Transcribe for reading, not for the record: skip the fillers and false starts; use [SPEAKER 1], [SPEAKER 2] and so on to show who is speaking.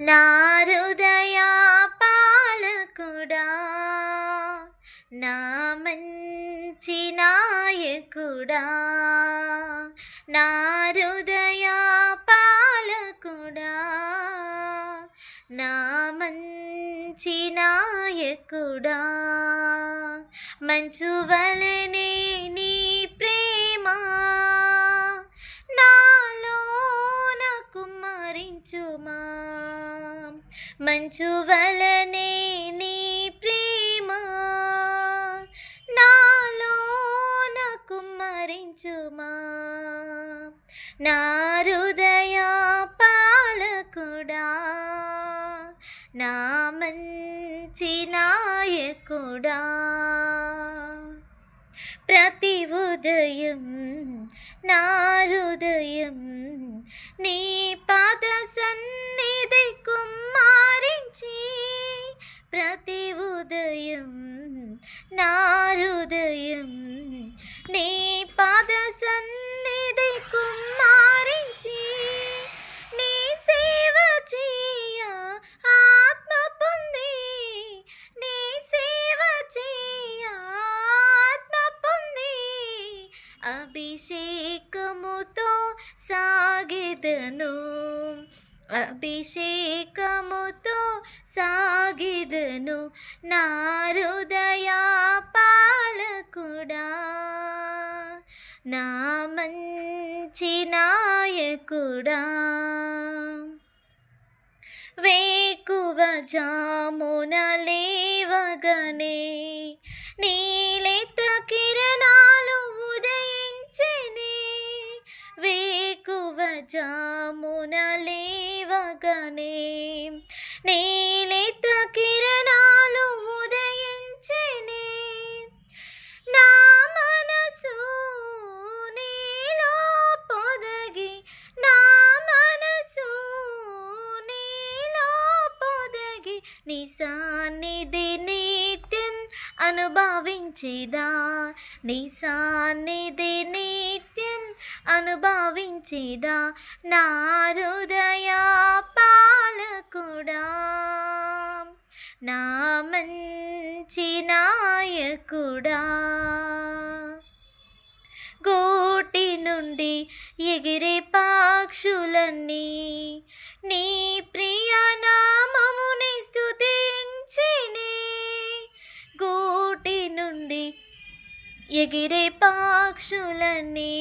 [SPEAKER 1] నా హృదయ పాలకుడా, నా మంచి నాయకుడా, నా హృదయ పాలకుడా, నా మంచి నాయకుడా. మంచు వలెనే నీ ప్రేమ నాలోన కుమ్మరించుమా, మంచు వలెనే నీ ప్రేమ నాలోన కుమ్మరించుమా. నా హృదయ పాలకుడా, నా మంచి నాయకుడా. ప్రతి ఉదయం నా హృదయం నీ పాద సన్నిధి కుమ్మరించి, ప్రతి ఉదయం నా హృదయం నీ పాద సన్నిధి కుమ్మరించి, నీ సేవ చేయ ఆత్మ పొంది, నీ సేవ చేయ ఆత్మ పొంది, అభిషేకముతో సాగిదను, అభిషేకముతో సాగిదను. నా హృదయ పాలకుడా, నా మంచి నాయకుడా. వేకువ జామున లేవగనే నీలేత కిరణాలు ఉదయించెనే, వేకువ జామున లేవగనే నీలేత కిరణాలు ఉదయించెనే. నా మనసు నీలో పొదగి, నా మనసు నీలో పొదగి, నీ సన్నిధి నిత్యం అనుభవించేదా, నీ సన్నిధి నిత్యం అనుభవించేదా. నా హృదయ పాలకుడా, నా మంచి నాయకుడా. గూటి నుండి ఎగిరే పక్షులన్నీ నీ ప్రియ నామముని స్తుతించెనే, గూటి నుండి ఎగిరే పక్షులన్నీ